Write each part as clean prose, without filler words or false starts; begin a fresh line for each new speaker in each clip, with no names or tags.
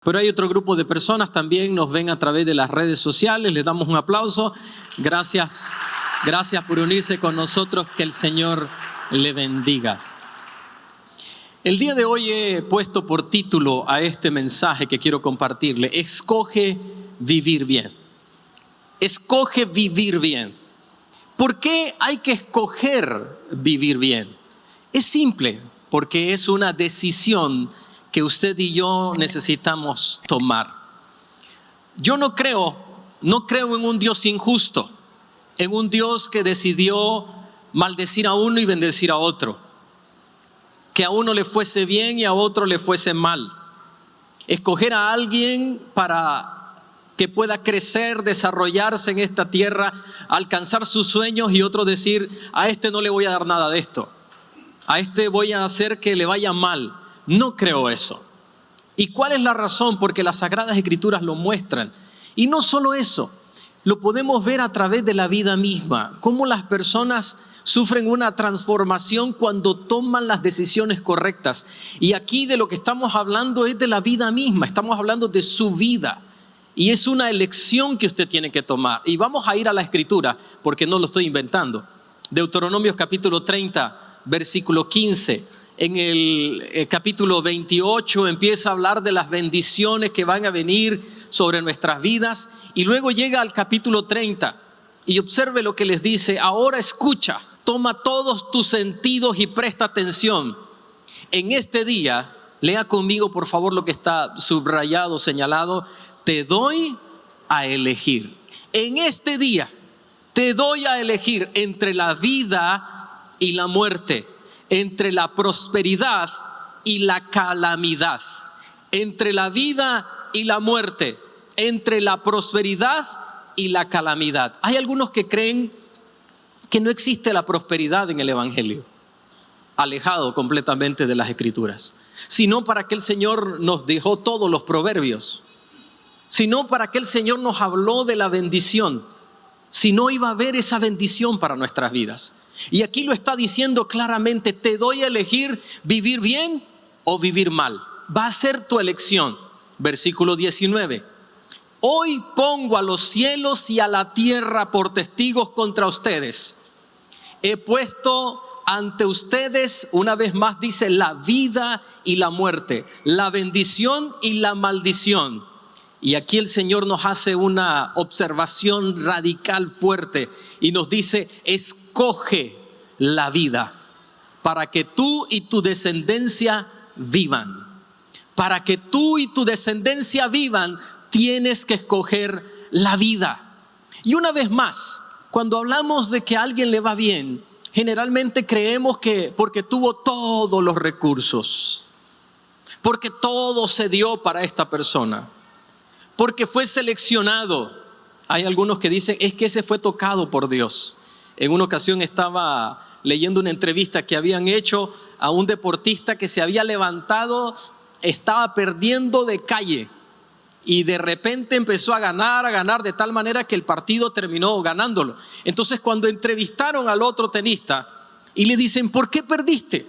Pero hay otro grupo de personas también, nos ven a través de las redes sociales, les damos un aplauso. Gracias por unirse con nosotros, que el Señor le bendiga. El día de hoy he puesto por título a este mensaje que quiero compartirle: escoge vivir bien. Escoge vivir bien. ¿Por qué hay que escoger vivir bien? Es simple, porque es una decisión que usted y yo necesitamos tomar. Yo no creo en un Dios injusto, en un Dios que decidió maldecir a uno y bendecir a otro, que a uno le fuese bien y a otro le fuese mal. Escoger a alguien para que pueda crecer, desarrollarse en esta tierra, alcanzar sus sueños, y otro decir: a este no le voy a dar nada de esto, a este voy a hacer que le vaya mal. No creo eso. ¿Y cuál es la razón? Porque las Sagradas Escrituras lo muestran. Y no solo eso, lo podemos ver a través de la vida misma, cómo las personas sufren una transformación cuando toman las decisiones correctas. Y aquí de lo que estamos hablando es de la vida misma, estamos hablando de su vida. Y es una elección que usted tiene que tomar. Y vamos a ir a la Escritura, porque no lo estoy inventando. Deuteronomios capítulo 30, versículo 15. En el capítulo 28 empieza a hablar de las bendiciones que van a venir sobre nuestras vidas. Y luego llega al capítulo 30 y observe lo que les dice: ahora escucha, toma todos tus sentidos y presta atención. En este día, lea conmigo por favor lo que está subrayado, señalado: te doy a elegir. En este día te doy a elegir entre la vida y la muerte, entre la prosperidad y la calamidad, entre la vida y la muerte, entre la prosperidad y la calamidad. Hay algunos que creen que no existe la prosperidad en el Evangelio, alejado completamente de las Escrituras. Sino para que el Señor nos dejó todos los proverbios, sino para que el Señor nos habló de la bendición, si no iba a haber esa bendición para nuestras vidas. Y aquí lo está diciendo claramente: te doy a elegir vivir bien o vivir mal. Va a ser tu elección. Versículo 19. Hoy pongo a los cielos y a la tierra por testigos contra ustedes. He puesto ante ustedes, una vez más dice, la vida y la muerte, la bendición y la maldición. Y aquí el Señor nos hace una observación radical fuerte y nos dice: escoge la vida para que tú y tu descendencia vivan. Para que tú y tu descendencia vivan, tienes que escoger la vida. Y una vez más, cuando hablamos de que a alguien le va bien, generalmente creemos que porque tuvo todos los recursos, porque todo se dio para esta persona, porque fue seleccionado. Hay algunos que dicen: es que ese fue tocado por Dios. En una ocasión estaba leyendo una entrevista que habían hecho a un deportista que se había levantado, estaba perdiendo de calle y de repente empezó a ganar de tal manera que el partido terminó ganándolo. Entonces, cuando entrevistaron al otro tenista y le dicen: ¿por qué perdiste?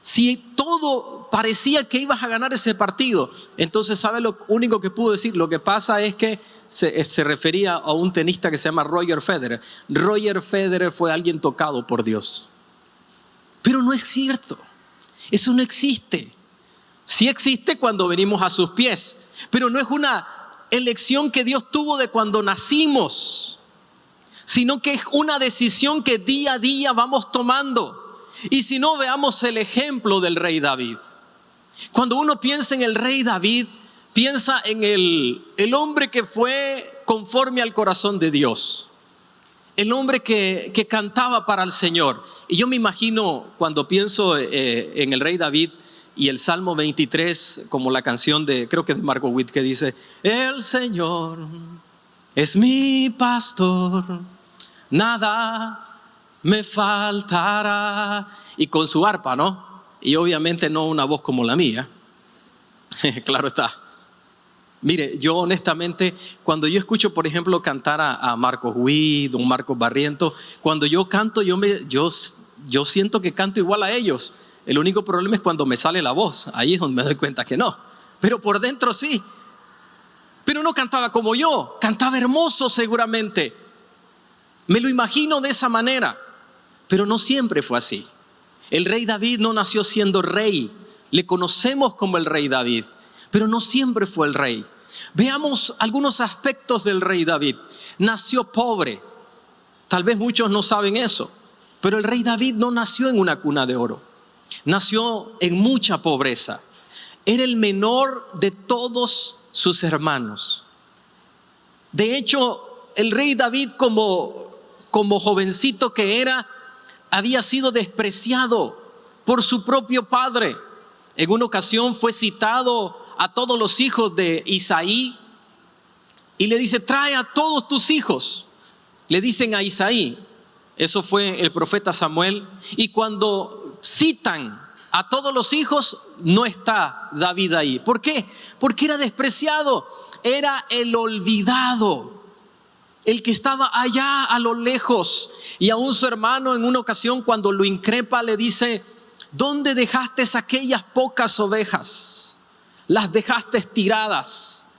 Si todo parecía que ibas a ganar ese partido. Entonces, ¿sabe lo único que pudo decir? Lo que pasa es que se refería a un tenista que se llama Roger Federer. Roger Federer fue alguien tocado por Dios. Pero no es cierto. Eso no existe. Sí existe cuando venimos a sus pies, pero no es una elección que Dios tuvo de cuando nacimos, sino que es una decisión que día a día vamos tomando. Y si no, veamos el ejemplo del rey David. Cuando uno piensa en el rey David, piensa en el hombre que fue conforme al corazón de Dios, el hombre que cantaba para el Señor. Y yo me imagino, cuando pienso en el rey David y el Salmo 23, como la canción creo que de Marco Witt, que dice: el Señor es mi pastor, nada me faltará. Y con su arpa, ¿no? Y obviamente no una voz como la mía. Claro está. Mire, yo honestamente, cuando yo escucho, por ejemplo, cantar a Marcos Witt, don Marcos Barrientos, cuando yo canto, yo siento que canto igual a ellos. El único problema es cuando me sale la voz. Ahí es donde me doy cuenta que no. Pero por dentro sí. pero no cantaba como yo, cantaba hermoso seguramente. Me lo imagino de esa manera, pero no siempre fue así. El rey David no nació siendo rey, le conocemos como el rey David, pero no siempre fue el rey. Veamos algunos aspectos del rey David. Nació pobre, tal vez muchos no saben eso, pero el rey David no nació en una cuna de oro, nació en mucha pobreza. Era el menor de todos sus hermanos. De hecho, el rey David como jovencito que era, había sido despreciado por su propio padre. En una ocasión fue citado a todos los hijos de Isaí y le dice: trae a todos tus hijos. Le dicen a Isaí, eso fue el profeta Samuel, y cuando citan a todos los hijos, no está David ahí. ¿Por qué? Porque era despreciado, era el olvidado, el que estaba allá a lo lejos. Y aún su hermano en una ocasión, cuando lo increpa, le dice: ¿dónde dejaste aquellas pocas ovejas? Las dejaste tiradas.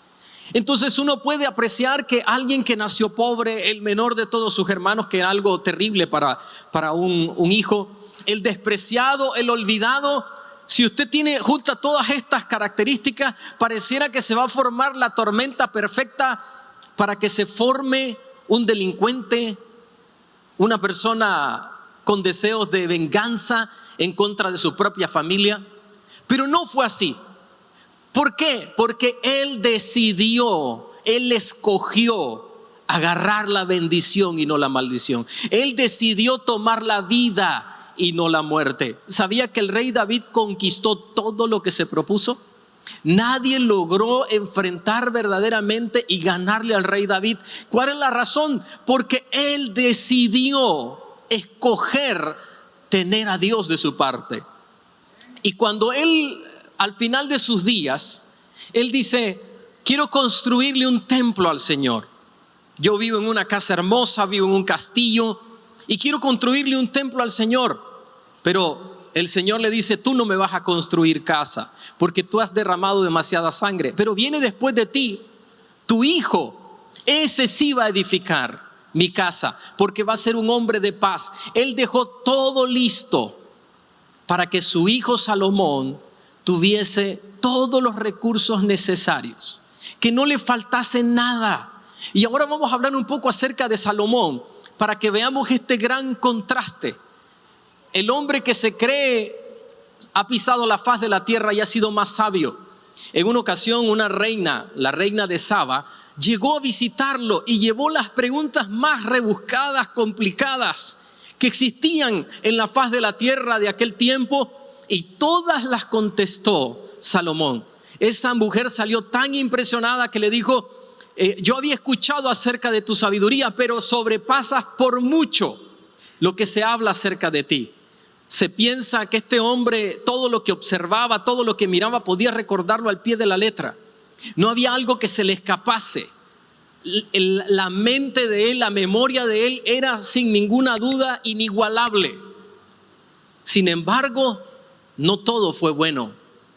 Entonces uno puede apreciar que alguien que nació pobre, el menor de todos sus hermanos, que era algo terrible para un hijo, el despreciado, el olvidado. Si usted junta todas estas características, pareciera que se va a formar la tormenta perfecta para que se forme un delincuente, una persona con deseos de venganza en contra de su propia familia. Pero no fue así. ¿Por qué? Porque él decidió, él escogió agarrar la bendición y no la maldición. Él decidió tomar la vida y no la muerte. ¿Sabía que el rey David conquistó todo lo que se propuso? Nadie logró enfrentar verdaderamente y ganarle al rey David. ¿Cuál es la razón? Porque él decidió escoger tener a Dios de su parte. Y cuando él, al final de sus días, él dice: quiero construirle un templo al Señor. Yo vivo en una casa hermosa, vivo en un castillo y quiero construirle un templo al Señor. Pero el Señor le dice: tú no me vas a construir casa porque tú has derramado demasiada sangre. Pero viene después de ti tu hijo, ese sí va a edificar mi casa porque va a ser un hombre de paz. Él dejó todo listo para que su hijo Salomón tuviese todos los recursos necesarios, que no le faltase nada. Y ahora vamos a hablar un poco acerca de Salomón para que veamos este gran contraste. El hombre que se cree ha pisado la faz de la tierra y ha sido más sabio. En una ocasión una reina, la reina de Saba, llegó a visitarlo y llevó las preguntas más rebuscadas, complicadas que existían en la faz de la tierra de aquel tiempo, y todas las contestó Salomón. Esa mujer salió tan impresionada que le dijo: yo había escuchado acerca de tu sabiduría, pero sobrepasas por mucho lo que se habla acerca de ti. Se piensa que este hombre, todo lo que observaba, todo lo que miraba, podía recordarlo al pie de la letra. No había algo que se le escapase. La mente de él, la memoria de él era sin ninguna duda inigualable. Sin embargo, no todo fue bueno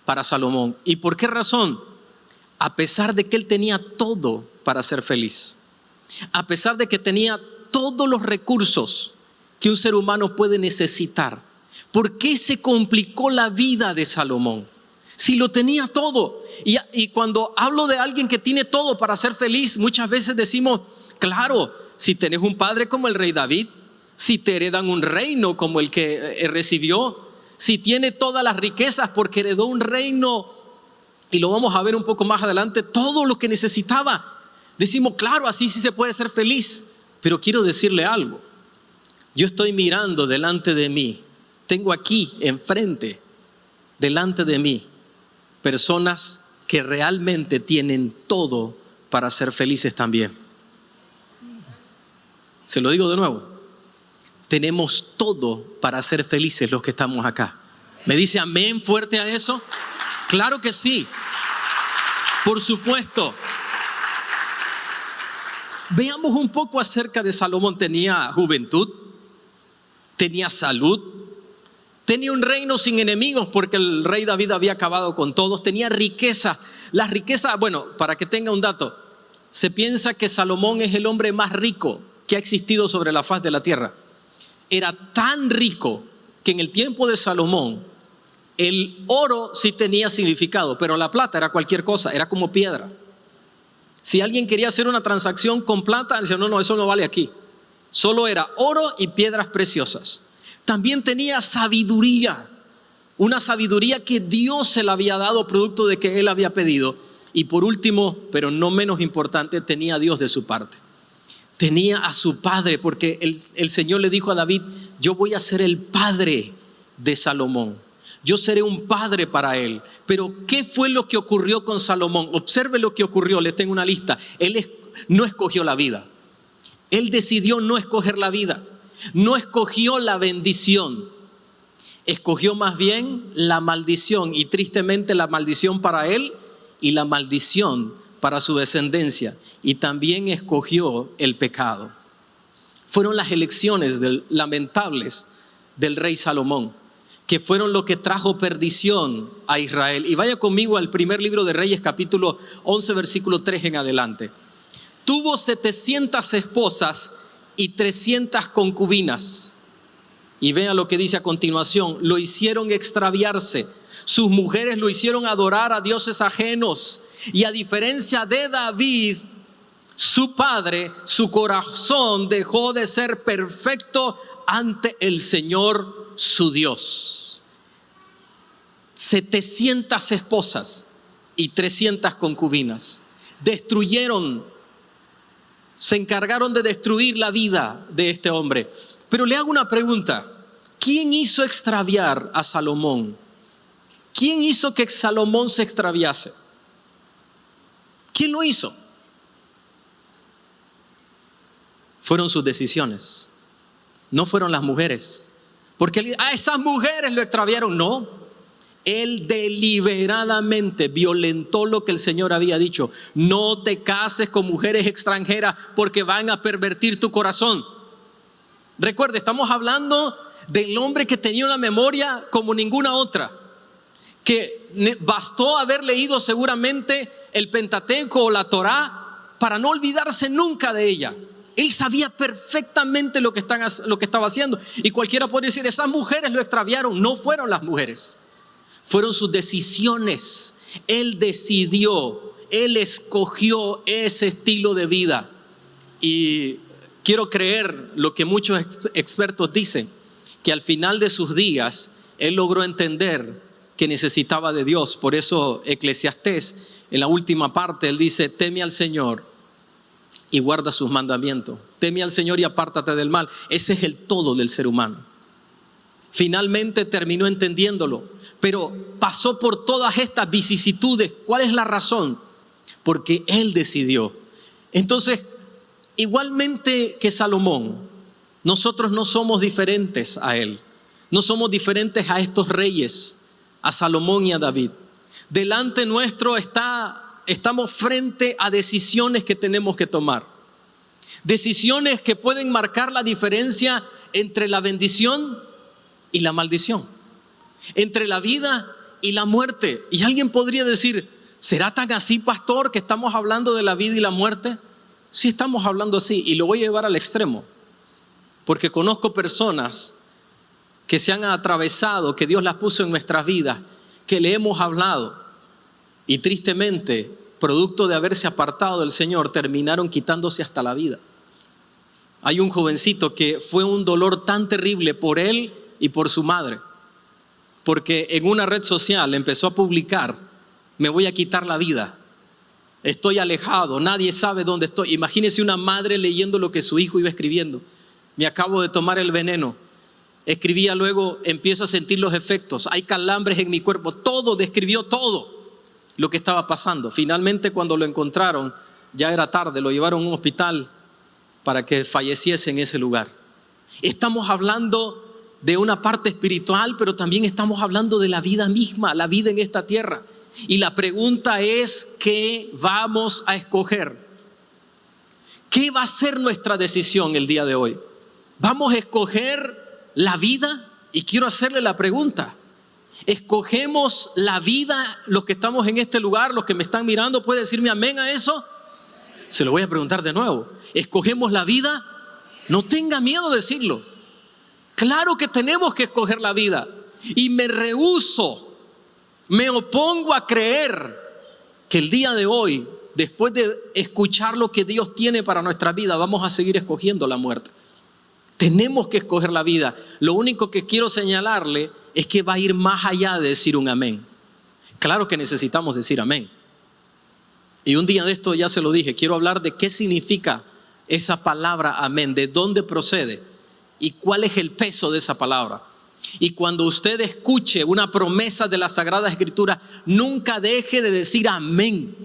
para Salomón. ¿Y por qué razón? A pesar de que él tenía todo para ser feliz, a pesar de que tenía todos los recursos que un ser humano puede necesitar, ¿por qué se complicó la vida de Salomón? Si lo tenía todo. Y cuando hablo de alguien que tiene todo para ser feliz, muchas veces decimos: claro, si tenés un padre como el rey David, si te heredan un reino como el que recibió, si tiene todas las riquezas porque heredó un reino, y lo vamos a ver un poco más adelante, todo lo que necesitaba, decimos: claro, así sí se puede ser feliz. Pero quiero decirle algo. Yo estoy mirando delante de mí, tengo aquí enfrente, delante de mí, personas que realmente tienen todo para ser felices también. Se lo digo de nuevo: tenemos todo para ser felices los que estamos acá. ¿Me dice amén fuerte a eso? Claro que sí, por supuesto. Veamos un poco acerca de Salomón. Tenía juventud, tenía salud, Tenía un reino sin enemigos porque el rey David había acabado con todos. Tenía riqueza. Las riquezas, bueno, para que tenga un dato, se piensa que Salomón es el hombre más rico que ha existido sobre la faz de la tierra. Era tan rico que en el tiempo de Salomón el oro sí tenía significado, pero la plata era cualquier cosa, era como piedra. Si alguien quería hacer una transacción con plata, decía, no, eso no vale aquí. Solo era oro y piedras preciosas. También tenía sabiduría, una sabiduría que Dios se la había dado producto de que él había pedido. Y por último, pero no menos importante, tenía a Dios de su parte. Tenía a su padre, porque el Señor le dijo a David, yo voy a ser el padre de Salomón. Yo seré un padre para él. Pero ¿qué fue lo que ocurrió con Salomón? Observe lo que ocurrió, le tengo una lista. Él no escogió la vida. Él decidió no escoger la vida. No escogió la bendición. Escogió más bien la maldición. Y tristemente la maldición para él y la maldición para su descendencia. Y también escogió el pecado. Fueron las elecciones lamentables del rey Salomón, que fueron lo que trajo perdición a Israel. Y vaya conmigo al primer libro de Reyes, capítulo 11, versículo 3 en adelante. Tuvo 700 esposas y 300 concubinas. Y vean lo que dice a continuación. Lo hicieron extraviarse. Sus mujeres lo hicieron adorar a dioses ajenos. Y a diferencia de David, su padre, su corazón dejó de ser perfecto ante el Señor su Dios. 700 esposas y 300 concubinas. Se encargaron de destruir la vida de este hombre. Pero le hago una pregunta. ¿Quién hizo extraviar a Salomón? ¿Quién hizo que Salomón se extraviase? ¿Quién lo hizo? Fueron sus decisiones. No fueron las mujeres. Porque esas mujeres lo extraviaron. No. Él deliberadamente violentó lo que el Señor había dicho. No te cases con mujeres extranjeras porque van a pervertir tu corazón. Recuerde, estamos hablando del hombre que tenía una memoria como ninguna otra. Que bastó haber leído seguramente el Pentateuco o la Torá para no olvidarse nunca de ella. Él sabía perfectamente lo que estaba haciendo. Y cualquiera puede decir, esas mujeres lo extraviaron. No fueron las mujeres. Fueron sus decisiones. Él decidió, él escogió ese estilo de vida. Y quiero creer lo que muchos expertos dicen, que al final de sus días, él logró entender que necesitaba de Dios. Por eso Eclesiastés, en la última parte, él dice, teme al Señor y guarda sus mandamientos. Teme al Señor y apártate del mal. Ese es el todo del ser humano. Finalmente terminó entendiéndolo, pero pasó por todas estas vicisitudes. ¿Cuál es la razón? Porque él decidió. Entonces, igualmente que Salomón, nosotros no somos diferentes a él. No somos diferentes a estos reyes, a Salomón y a David. Delante nuestro estamos frente a decisiones que tenemos que tomar. Decisiones que pueden marcar la diferencia entre la bendición y la maldición, entre la vida y la muerte. Y alguien podría decir, ¿será tan así, pastor, que estamos hablando de la vida y la muerte? Sí, estamos hablando así, y lo voy a llevar al extremo, porque conozco personas que se han atravesado, que Dios las puso en nuestras vidas, que le hemos hablado, y tristemente, producto de haberse apartado del Señor, terminaron quitándose hasta la vida. Hay un jovencito que fue un dolor tan terrible por él y por su madre, porque en una red social empezó a publicar, me voy a quitar la vida, estoy alejado, nadie sabe dónde estoy. Imagínese una madre leyendo lo que su hijo iba escribiendo. Me acabo de tomar el veneno. Escribía luego, empiezo a sentir los efectos, hay calambres en mi cuerpo. Todo, describió todo lo que estaba pasando. Finalmente, cuando lo encontraron, ya era tarde, lo llevaron a un hospital para que falleciese en ese lugar. Estamos hablando de una parte espiritual, pero también estamos hablando de la vida misma, la vida en esta tierra. Y la pregunta es, ¿qué vamos a escoger? ¿Qué va a ser nuestra decisión el día de hoy? ¿Vamos a escoger la vida Y quiero hacerle la pregunta. ¿Escogemos la vida los que estamos en este lugar, los que me están mirando? ¿Puede decirme amén a eso? Se lo voy a preguntar de nuevo. ¿Escogemos la vida? No tenga miedo de decirlo. Claro que tenemos que escoger la vida. Y me rehúso, me opongo a creer que el día de hoy, después de escuchar lo que Dios tiene para nuestra vida, vamos a seguir escogiendo la muerte. Tenemos que escoger la vida. Lo único que quiero señalarle es que va a ir más allá de decir un amén. Claro que necesitamos decir amén. Y un día de esto ya se lo dije, quiero hablar de qué significa esa palabra amén, de dónde procede y cuál es el peso de esa palabra. Y cuando usted escuche una promesa de la Sagrada Escritura, nunca deje de decir amén,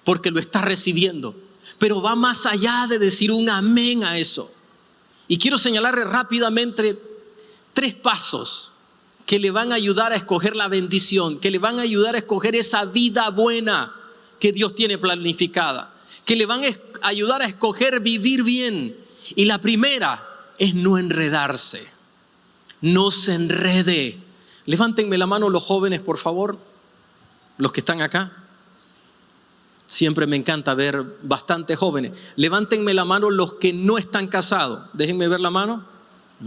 porque lo está recibiendo. Pero va más allá de decir un amén a eso. Y quiero señalarle rápidamente 3 pasos que le van a ayudar a escoger la bendición, que le van a ayudar a escoger esa vida buena que Dios tiene planificada, que le van a ayudar a escoger vivir bien. Y la primera es no enredarse. No se enrede. Levántenme la mano los jóvenes, por favor, los que están acá. Siempre me encanta ver bastantes jóvenes. Levántenme la mano los que no están casados. Déjenme ver la mano.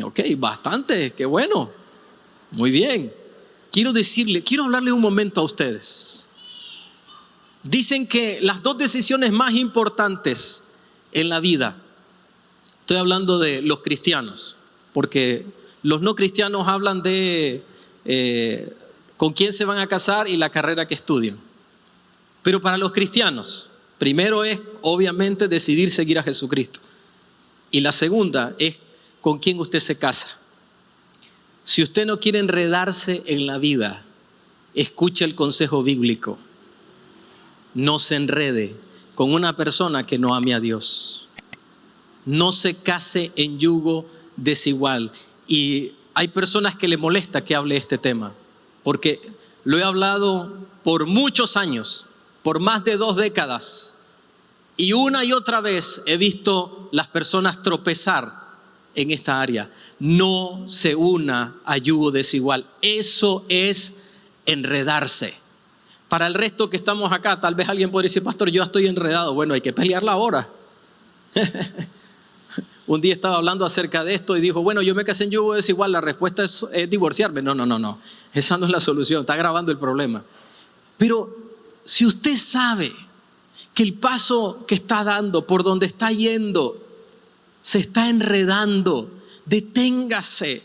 Ok, bastante, qué bueno. Muy bien. Quiero hablarle un momento a ustedes. Dicen que las 2 decisiones más importantes en la vida, estoy hablando de los cristianos, porque los no cristianos hablan de con quién se van a casar y la carrera que estudian. Pero para los cristianos, primero es obviamente decidir seguir a Jesucristo. Y la segunda es con quién usted se casa. Si usted no quiere enredarse en la vida, escuche el consejo bíblico. No se enrede con una persona que no ame a Dios. No se case en yugo desigual. Y hay personas que le molesta que hable este tema, porque lo he hablado por muchos años, por más de 2 décadas. Y una y otra vez he visto las personas tropezar en esta área. No se una a yugo desigual. Eso es enredarse. Para el resto que estamos acá, tal vez alguien podría decir, pastor, yo estoy enredado. Bueno, hay que pelearla ahora. Un día estaba hablando acerca de esto y dijo, bueno, yo me casé en yugo desigual, la respuesta es divorciarme. No. Esa no es la solución, está agravando el problema. Pero si usted sabe que el paso que está dando, por donde está yendo, se está enredando, deténgase.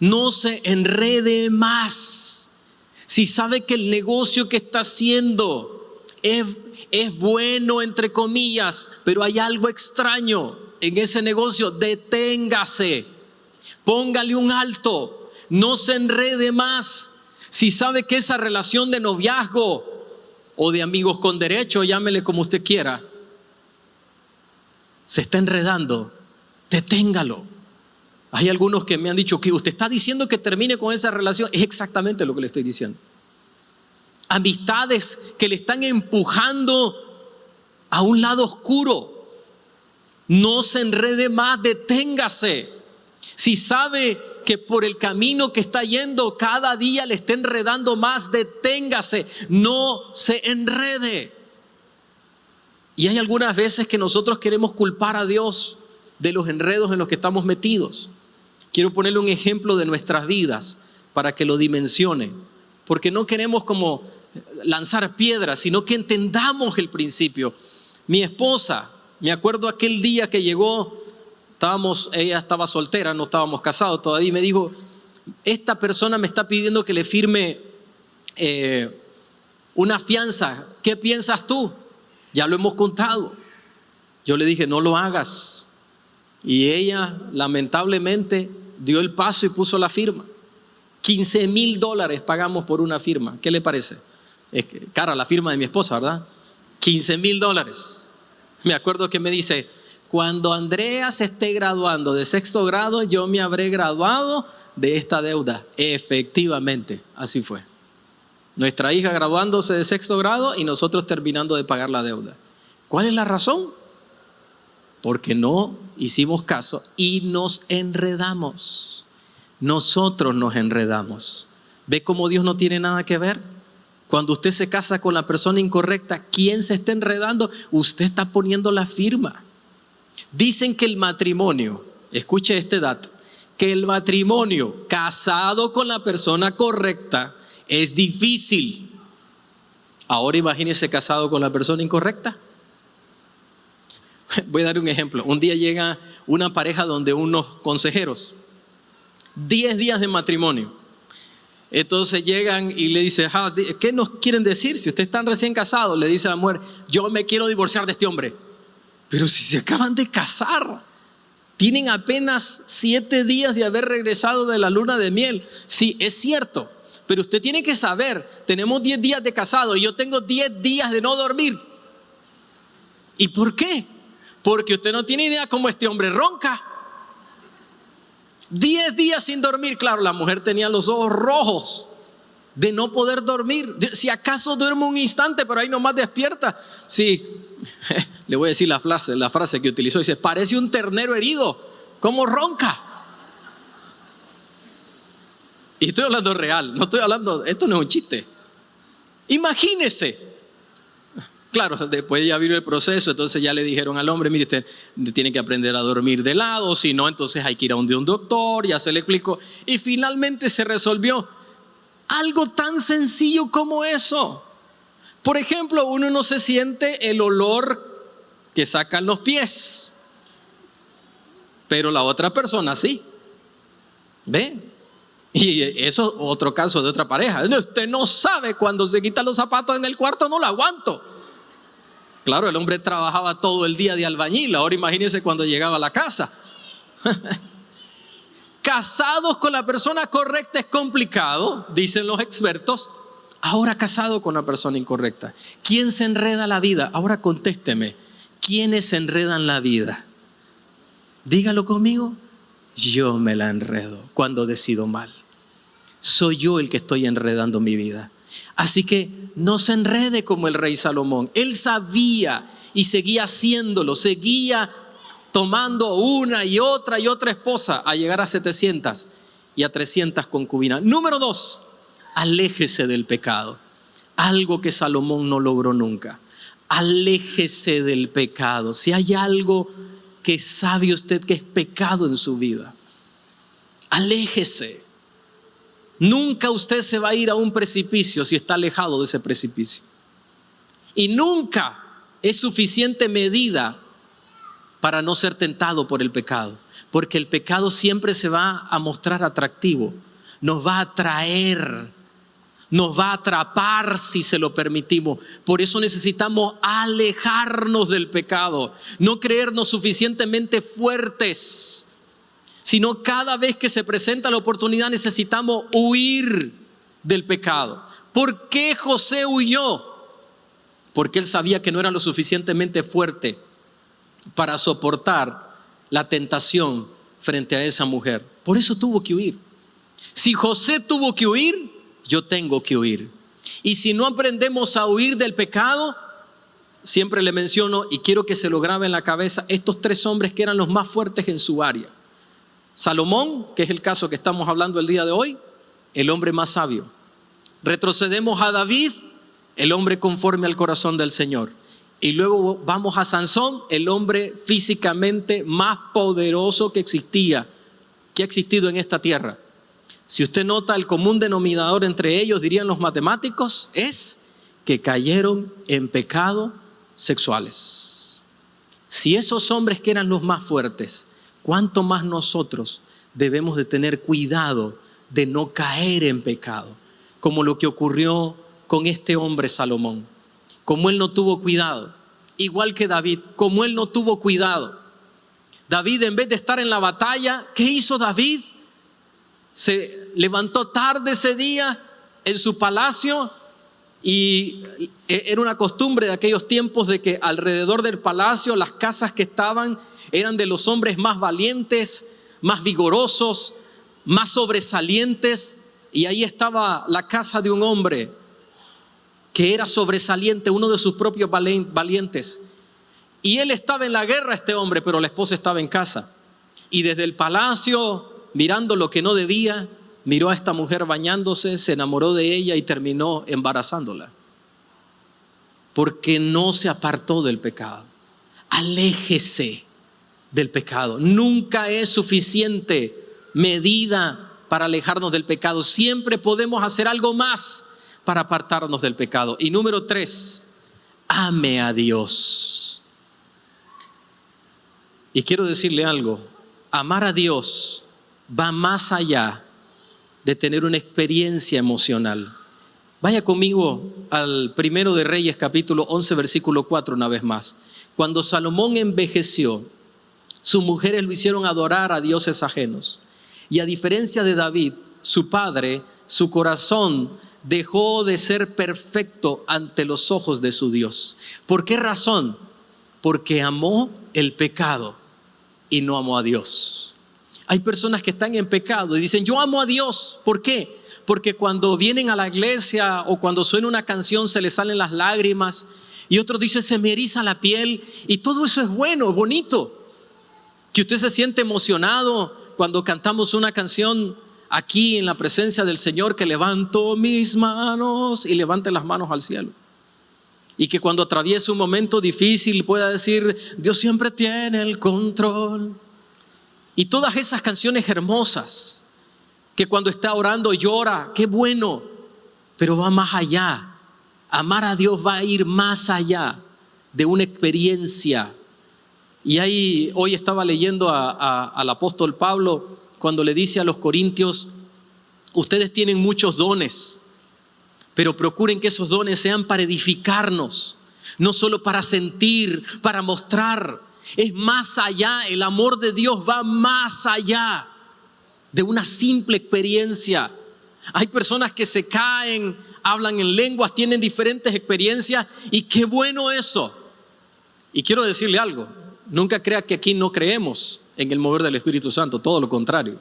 No se enrede más. Si sabe que el negocio que está haciendo es bueno, entre comillas, pero hay algo extraño en ese negocio, deténgase. Póngale un alto. No se enrede más. Si sabe que esa relación de noviazgo o de amigos con derecho, llámele como usted quiera, se está enredando, deténgalo. Hay algunos que me han dicho que usted está diciendo que termine con esa relación. Es exactamente lo que le estoy diciendo. Amistades que le están empujando a un lado oscuro. No se enrede más, deténgase. Si sabe que por el camino que está yendo cada día le está enredando más, deténgase. No se enrede. Y hay algunas veces que nosotros queremos culpar a Dios de los enredos en los que estamos metidos. Quiero ponerle un ejemplo de nuestras vidas para que lo dimensione, porque no queremos como lanzar piedras, sino que entendamos el principio. Mi esposa, me acuerdo aquel día que llegó, ella estaba soltera, no estábamos casados todavía, y me dijo, esta persona me está pidiendo que le firme una fianza, ¿qué piensas tú? Ya lo hemos contado. Yo le dije, no lo hagas. Y ella lamentablemente dio el paso y puso la firma. $15,000 pagamos por una firma. ¿Qué le parece? Es cara la firma de mi esposa, ¿verdad? $15,000. Me acuerdo que me dice, cuando Andrea se esté graduando de 6º grado, yo me habré graduado de esta deuda. Efectivamente, así fue. Nuestra hija graduándose de 6º grado y nosotros terminando de pagar la deuda. ¿Cuál es la razón? Porque no hicimos caso y nos enredamos. nosotros nos enredamos. ¿Ve cómo Dios no tiene nada que ver? Cuando usted se casa con la persona incorrecta, ¿quién se está enredando? Usted está poniendo la firma. Dicen que el matrimonio, escuche este dato, que el matrimonio casado con la persona correcta es difícil. Ahora imagínese casado con la persona incorrecta. Voy a dar un ejemplo. Un día llega una pareja donde unos consejeros, 10 días de matrimonio. Entonces llegan y le dicen, ¿qué nos quieren decir? Si ustedes están recién casados, le dice la mujer, yo me quiero divorciar de este hombre. Pero si se acaban de casar, tienen apenas 7 días de haber regresado de la luna de miel. Sí, es cierto, pero usted tiene que saber, tenemos 10 días de casado y yo tengo 10 días de no dormir. ¿Y por qué? Porque usted no tiene idea cómo este hombre ronca. 10 días sin dormir. Claro, la mujer tenía los ojos rojos de no poder dormir. Si acaso duerme un instante, pero ahí nomás despierta. Sí, le voy a decir la frase que utilizó. Dice, parece un ternero herido. ¿Cómo ronca? Y estoy hablando real, no estoy hablando, esto no es un chiste. Imagínese. Claro, después ya vino el proceso, entonces ya le dijeron al hombre, mire, usted tiene que aprender a dormir de lado, si no, entonces hay que ir a un doctor, ya se le explicó. Y finalmente se resolvió algo tan sencillo como eso. Por ejemplo, uno no se siente el olor que sacan los pies, pero la otra persona sí. ¿Ve? Y eso es otro caso de otra pareja. Usted no sabe cuando se quitan los zapatos en el cuarto, no lo aguanto. Claro, el hombre trabajaba todo el día de albañil. Ahora imagínense cuando llegaba a la casa. Casados con la persona correcta es complicado, dicen los expertos. Ahora casado con la persona incorrecta. ¿Quién se enreda la vida? Ahora contésteme. ¿Quiénes se enredan la vida? Dígalo conmigo. Yo me la enredo cuando decido mal. Soy yo el que estoy enredando mi vida. Así que no se enrede como el rey Salomón. Él sabía y seguía haciéndolo, seguía tomando una y otra esposa a llegar a 700 y a 300 concubinas. Número 2, aléjese del pecado. Algo que Salomón no logró nunca. Aléjese del pecado. Si hay algo que sabe usted que es pecado en su vida, aléjese. Nunca usted se va a ir a un precipicio si está alejado de ese precipicio. Y nunca es suficiente medida para no ser tentado por el pecado. Porque el pecado siempre se va a mostrar atractivo. Nos va a atraer, nos va a atrapar si se lo permitimos. Por eso necesitamos alejarnos del pecado. No creernos suficientemente fuertes, sino cada vez que se presenta la oportunidad necesitamos huir del pecado. ¿Por qué José huyó? Porque él sabía que no era lo suficientemente fuerte para soportar la tentación frente a esa mujer. Por eso tuvo que huir. Si José tuvo que huir, yo tengo que huir. Y si no aprendemos a huir del pecado, siempre le menciono y quiero que se lo grabe en la cabeza, estos 3 hombres que eran los más fuertes en su área. Salomón, que es el caso que estamos hablando el día de hoy, el hombre más sabio. Retrocedemos a David, el hombre conforme al corazón del Señor. Y luego vamos a Sansón, el hombre físicamente más poderoso que ha existido en esta tierra. Si usted nota el común denominador entre ellos, dirían los matemáticos, es que cayeron en pecados sexuales. Si esos hombres que eran los más fuertes, ¿cuánto más nosotros debemos de tener cuidado de no caer en pecado? Como lo que ocurrió con este hombre Salomón. Como él no tuvo cuidado, igual que David, como él no tuvo cuidado. David, en vez de estar en la batalla, ¿qué hizo David? Se levantó tarde ese día en su palacio y era una costumbre de aquellos tiempos de que alrededor del palacio las casas que estaban eran de los hombres más valientes, más vigorosos, más sobresalientes. Y ahí estaba la casa de un hombre que era sobresaliente, uno de sus propios valientes. Y él estaba en la guerra, este hombre, pero la esposa estaba en casa. Y desde el palacio mirando lo que no debía, miró a esta mujer bañándose, se enamoró de ella y terminó embarazándola. Porque no se apartó del pecado. Aléjese del pecado. Nunca es suficiente medida para alejarnos del pecado. Siempre podemos hacer algo más para apartarnos del pecado. Y número 3, ame a Dios. Y quiero decirle algo, amar a Dios va más allá de tener una experiencia emocional. Vaya conmigo al 1 de Reyes capítulo 11 versículo 4 una vez más. Cuando Salomón envejeció, sus mujeres lo hicieron adorar a dioses ajenos. Y a diferencia de David, su padre, su corazón dejó de ser perfecto ante los ojos de su Dios. ¿Por qué razón? Porque amó el pecado y no amó a Dios. Hay personas que están en pecado y dicen, yo amo a Dios. ¿Por qué? Porque cuando vienen a la iglesia o cuando suena una canción se les salen las lágrimas. Y otros dicen, se me eriza la piel. Y todo eso es bueno, bonito. Que usted se siente emocionado cuando cantamos una canción aquí en la presencia del Señor, que levanto mis manos y levante las manos al cielo. Y que cuando atraviese un momento difícil pueda decir, Dios siempre tiene el control. Y todas esas canciones hermosas, que cuando está orando llora, qué bueno, pero va más allá. Amar a Dios va a ir más allá de una experiencia. Y ahí hoy estaba leyendo al apóstol Pablo cuando le dice a los corintios, ustedes tienen muchos dones, pero procuren que esos dones sean para edificarnos, no solo para sentir, para mostrar. Es más allá, el amor de Dios va más allá de una simple experiencia. Hay personas que se caen, hablan en lenguas, tienen diferentes experiencias y qué bueno eso. Y quiero decirle algo, nunca crea que aquí no creemos en el mover del Espíritu Santo, todo lo contrario.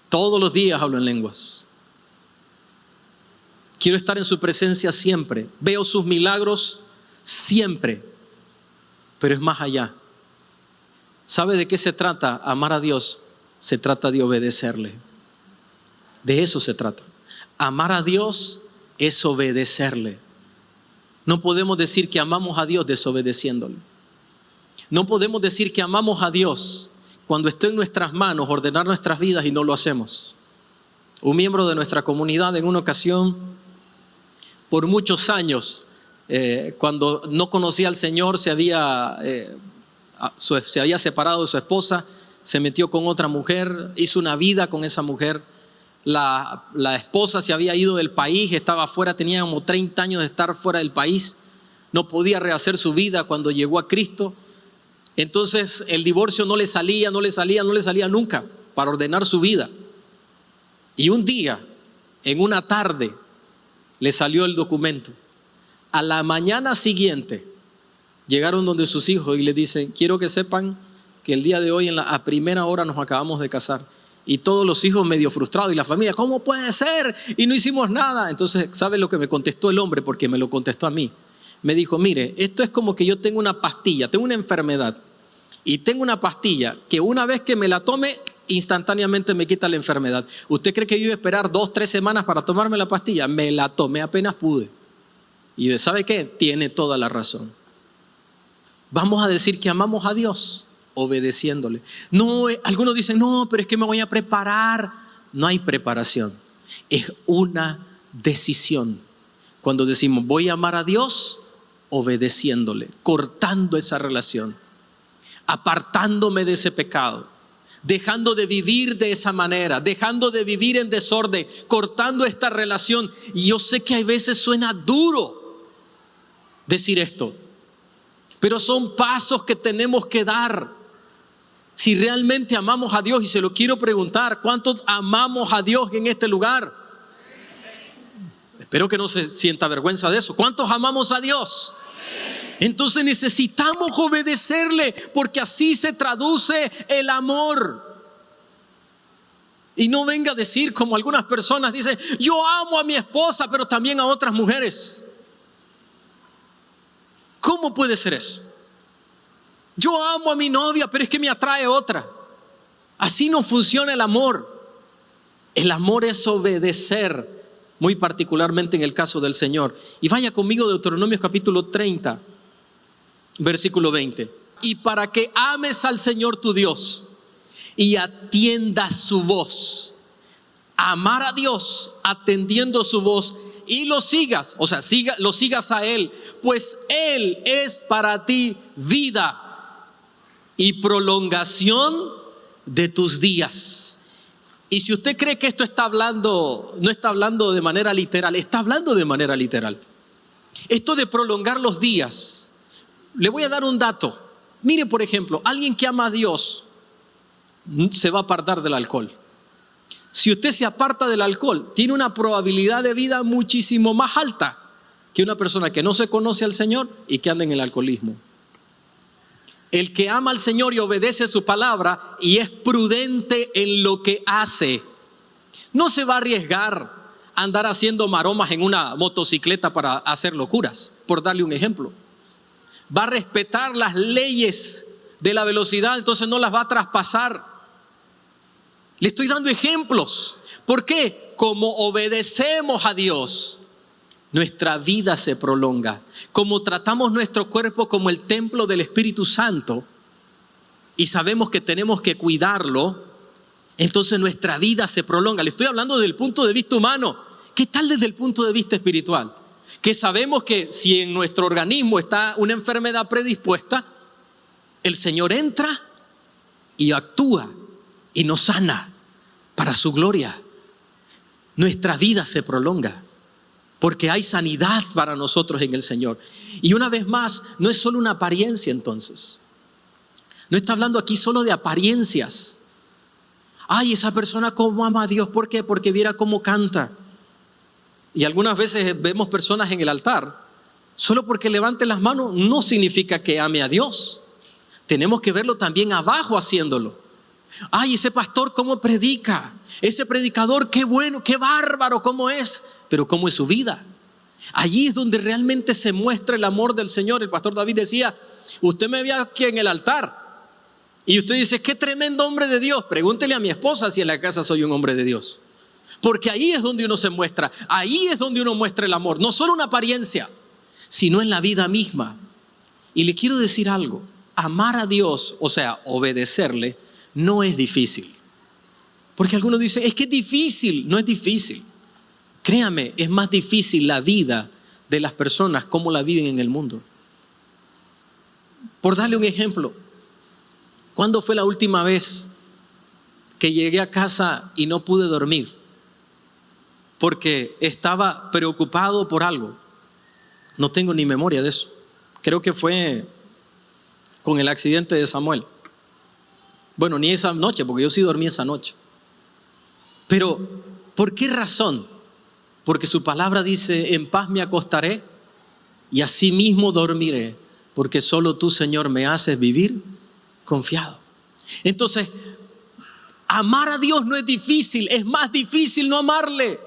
Todos los días hablo en lenguas. Quiero estar en su presencia siempre, veo sus milagros siempre, pero es más allá. ¿Sabe de qué se trata amar a Dios? Se trata de obedecerle. De eso se trata. Amar a Dios es obedecerle. No podemos decir que amamos a Dios desobedeciéndole. No podemos decir que amamos a Dios cuando esté en nuestras manos ordenar nuestras vidas y no lo hacemos. Un miembro de nuestra comunidad en una ocasión, por muchos años, cuando no conocía al Señor, se había separado de su esposa, se metió con otra mujer, hizo una vida con esa mujer. La esposa se había ido del país, estaba afuera, tenía como 30 años de estar fuera del país, no podía rehacer su vida cuando llegó a Cristo. Entonces el divorcio no le salía nunca para ordenar su vida. Y un día, en una tarde, le salió el documento. A la mañana siguiente llegaron donde sus hijos y le dicen, quiero que sepan que el día de hoy a primera hora nos acabamos de casar. Y todos los hijos medio frustrados y la familia, ¿cómo puede ser? Y no hicimos nada. Entonces, ¿sabe lo que me contestó el hombre? Porque me lo contestó a mí. Me dijo, mire, esto es como que yo tengo una pastilla, tengo una enfermedad. Y tengo una pastilla que una vez que me la tome, instantáneamente me quita la enfermedad. ¿Usted cree que yo iba a esperar 2-3 semanas para tomarme la pastilla? Me la tomé apenas pude. Y ¿sabe qué? Tiene toda la razón. Vamos a decir que amamos a Dios obedeciéndole. No, algunos dicen, no, pero es que me voy a preparar. No hay preparación. Es una decisión. Cuando decimos, voy a amar a Dios obedeciéndole, cortando esa relación, apartándome de ese pecado, dejando de vivir de esa manera, dejando de vivir en desorden, cortando esta relación. Y yo sé que a veces suena duro decir esto, pero son pasos que tenemos que dar si realmente amamos a Dios. Y se lo quiero preguntar, ¿cuántos amamos a Dios en este lugar? Espero que no se sienta vergüenza de eso. ¿Cuántos amamos a Dios? Entonces necesitamos obedecerle, porque así se traduce el amor. Y no venga a decir como algunas personas dicen, yo amo a mi esposa pero también a otras mujeres. ¿Cómo puede ser eso? Yo amo a mi novia pero es que me atrae otra. Así no funciona el amor. El amor es obedecer, muy particularmente en el caso del Señor. Y vaya conmigo a Deuteronomio capítulo 30, versículo 20. Y para que ames al Señor tu Dios y atiendas su voz. Amar a Dios atendiendo su voz y lo sigas, o sea, lo sigas a Él, pues Él es para ti vida y prolongación de tus días. Y si usted cree que esto está hablando, no está hablando de manera literal, está hablando de manera literal. Esto de prolongar los días, le voy a dar un dato. Mire, por ejemplo, alguien que ama a Dios se va a apartar del alcohol. Si usted se aparta del alcohol, tiene una probabilidad de vida muchísimo más alta que una persona que no se conoce al Señor y que anda en el alcoholismo. El que ama al Señor y obedece su palabra y es prudente en lo que hace, no se va a arriesgar a andar haciendo maromas en una motocicleta para hacer locuras, por darle un ejemplo. Va a respetar las leyes de la velocidad, entonces no las va a traspasar. Le estoy dando ejemplos. ¿Por qué? Como obedecemos a Dios, nuestra vida se prolonga. Como tratamos nuestro cuerpo como el templo del Espíritu Santo y sabemos que tenemos que cuidarlo, entonces nuestra vida se prolonga. Le estoy hablando desde el punto de vista humano. ¿Qué tal desde el punto de vista espiritual? Que sabemos que si en nuestro organismo está una enfermedad predispuesta, el Señor entra y actúa y nos sana para su gloria. Nuestra vida se prolonga porque hay sanidad para nosotros en el Señor. Y una vez más, no es solo una apariencia entonces. No está hablando aquí solo de apariencias. Ay, esa persona cómo ama a Dios. ¿Por qué? Porque viera cómo canta. Y algunas veces vemos personas en el altar. Solo porque levante las manos no significa que ame a Dios. Tenemos que verlo también abajo haciéndolo. Ay, ese pastor cómo predica, ese predicador qué bueno, qué bárbaro cómo es, pero cómo es su vida. Allí es donde realmente se muestra el amor del Señor. El pastor David decía, usted me ve aquí en el altar y usted dice, qué tremendo hombre de Dios. Pregúntele a mi esposa si en la casa soy un hombre de Dios. Porque ahí es donde uno se muestra, ahí es donde uno muestra el amor. No solo una apariencia, sino en la vida misma. Y le quiero decir algo, amar a Dios, o sea, obedecerle, no es difícil. Porque algunos dicen, es que es difícil. No es difícil. Créame, es más difícil la vida de las personas como la viven en el mundo. Por darle un ejemplo, ¿cuándo fue la última vez que llegué a casa y no pude dormir? Porque estaba preocupado por algo. No tengo ni memoria de eso. Creo que fue con el accidente de Samuel. Bueno, ni esa noche, porque yo sí dormí esa noche. Pero, ¿por qué razón? Porque su palabra dice, en paz me acostaré y asimismo dormiré, porque solo tú, Señor, me haces vivir confiado. Entonces, amar a Dios no es difícil, es más difícil no amarle.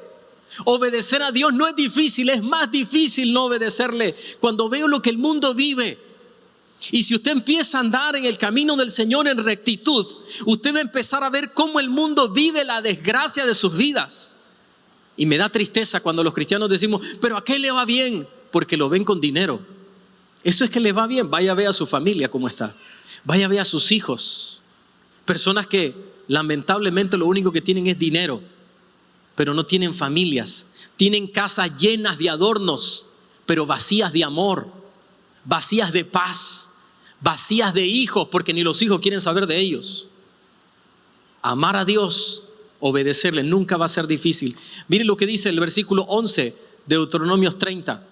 Obedecer a Dios no es difícil, es más difícil no obedecerle. Cuando veo lo que el mundo vive, y si usted empieza a andar en el camino del Señor en rectitud, usted va a empezar a ver cómo el mundo vive la desgracia de sus vidas. Y me da tristeza cuando los cristianos decimos, pero ¿a qué le va bien? Porque lo ven con dinero. Eso es que le va bien. Vaya a ver a su familia cómo está. Vaya a ver a sus hijos. Personas que lamentablemente lo único que tienen es dinero, pero no tienen familias. Tienen casas llenas de adornos, pero vacías de amor, vacías de paz, vacías de hijos, porque ni los hijos quieren saber de ellos. Amar a Dios, obedecerle, nunca va a ser difícil. Mire lo que dice el versículo 11 de Deuteronomio 30.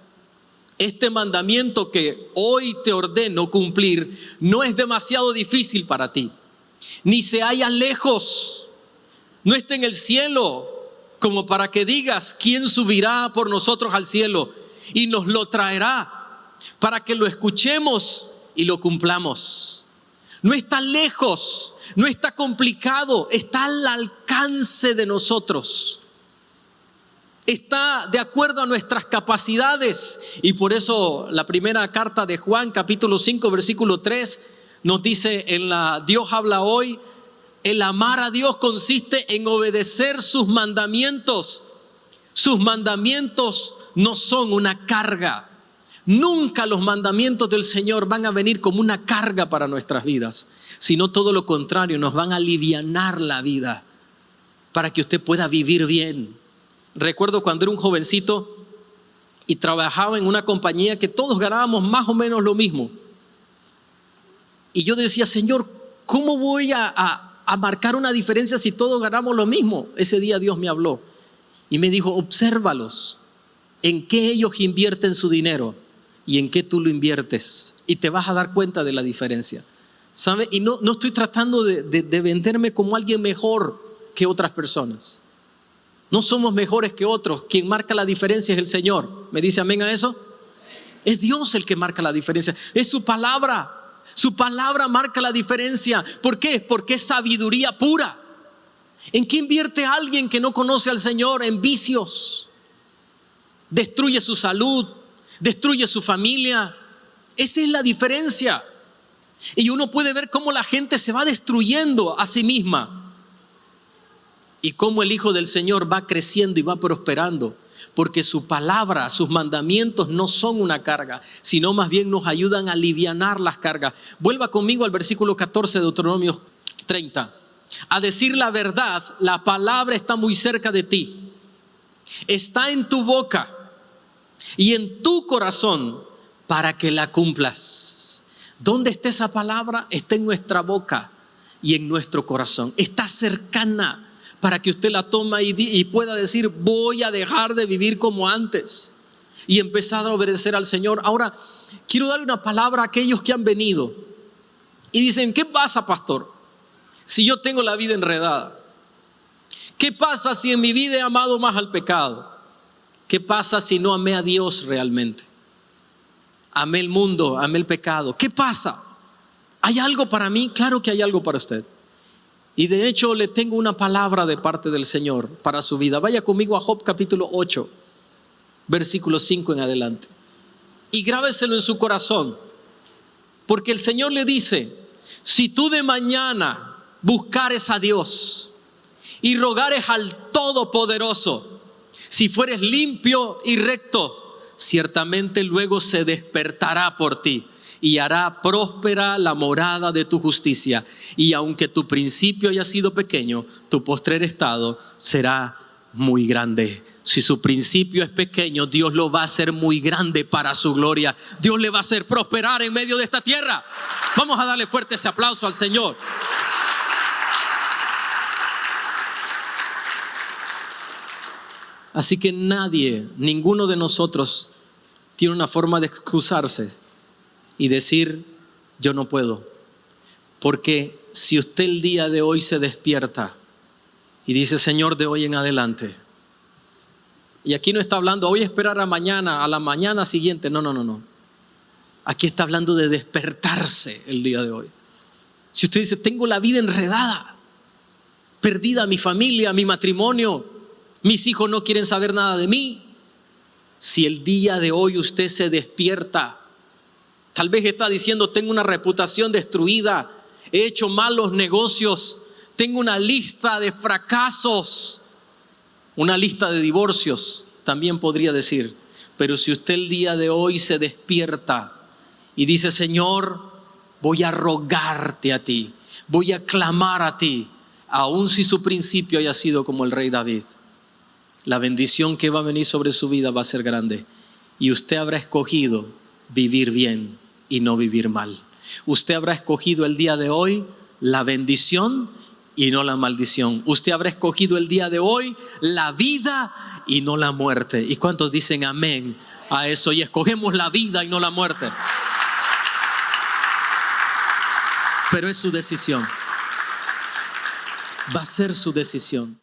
Este mandamiento que hoy te ordeno cumplir no es demasiado difícil para ti, ni se halla lejos, no está en el cielo, como para que digas, ¿quién subirá por nosotros al cielo y nos lo traerá para que lo escuchemos y lo cumplamos? No está lejos, no está complicado, está al alcance de nosotros. Está de acuerdo a nuestras capacidades. Y por eso la primera carta de Juan, capítulo 5, versículo 3, nos dice en la Dios habla hoy, El amar a Dios consiste en obedecer sus mandamientos. Sus mandamientos no son una carga. Nunca los mandamientos del Señor van a venir como una carga para nuestras vidas, sino todo lo contrario, nos van a alivianar la vida para que usted pueda vivir bien. Recuerdo cuando era un jovencito y trabajaba en una compañía que todos ganábamos más o menos lo mismo. Y yo decía, Señor, ¿cómo voy a marcar una diferencia si todos ganamos lo mismo? Ese día Dios me habló y me dijo, obsérvalos, en qué ellos invierten su dinero y en qué tú lo inviertes, y te vas a dar cuenta de la diferencia. ¿Sabe? Y no estoy tratando de venderme como alguien mejor que otras personas. No somos mejores que otros. Quien marca la diferencia es el Señor. ¿Me dice amén a eso? Es Dios el que marca la diferencia. Es su palabra. Su palabra marca la diferencia. ¿Por qué? Porque es sabiduría pura. ¿En qué invierte alguien que no conoce al Señor? En vicios. Destruye su salud, destruye su familia. Esa es la diferencia. Y uno puede ver cómo la gente se va destruyendo a sí misma y cómo el Hijo del Señor va creciendo y va prosperando, porque su palabra, sus mandamientos no son una carga, sino más bien nos ayudan a alivianar las cargas. Vuelva conmigo al versículo 14 de Deuteronomio 30. A decir la verdad, la palabra está muy cerca de ti, está en tu boca y en tu corazón para que la cumplas. ¿Dónde está esa palabra? Está en nuestra boca y en nuestro corazón. Está cercana para que usted la tome y pueda decir, voy a dejar de vivir como antes y empezar a obedecer al Señor. Ahora, quiero darle una palabra a aquellos que han venido y dicen, ¿qué pasa, pastor? Si yo tengo la vida enredada. ¿Qué pasa si en mi vida he amado más al pecado? ¿Qué pasa si no amé a Dios realmente? Amé el mundo, amé el pecado. ¿Qué pasa? ¿Hay algo para mí? Claro que hay algo para usted. Y de hecho le tengo una palabra de parte del Señor para su vida. Vaya conmigo a Job capítulo 8, versículo 5 en adelante. Y grábeselo en su corazón. Porque el Señor le dice, si tú de mañana buscares a Dios y rogares al Todopoderoso, si fueres limpio y recto, ciertamente luego se despertará por ti y hará próspera la morada de tu justicia. Y aunque tu principio haya sido pequeño, tu postrer estado será muy grande. Si su principio es pequeño, Dios lo va a hacer muy grande para su gloria. Dios le va a hacer prosperar en medio de esta tierra. Vamos a darle fuerte ese aplauso al Señor. Así que ninguno de nosotros tiene una forma de excusarse y decir, yo no puedo. Porque si usted el día de hoy se despierta y dice, Señor, de hoy en adelante, y aquí no está hablando, voy a esperar a mañana, a la mañana siguiente, no. Aquí está hablando de despertarse el día de hoy. Si usted dice, tengo la vida enredada, perdida mi familia, mi matrimonio, mis hijos no quieren saber nada de mí. Si el día de hoy usted se despierta, tal vez está diciendo, tengo una reputación destruida, he hecho malos negocios, tengo una lista de fracasos, una lista de divorcios, también podría decir. Pero si usted el día de hoy se despierta y dice, Señor, voy a rogarte a ti, voy a clamar a ti, aun si su principio haya sido como el rey David, la bendición que va a venir sobre su vida va a ser grande. Y usted habrá escogido vivir bien y no vivir mal. Usted habrá escogido el día de hoy la bendición y no la maldición. Usted habrá escogido el día de hoy la vida y no la muerte. ¿Y cuántos dicen amén a eso? Y escogemos la vida y no la muerte. Pero es su decisión. Va a ser su decisión.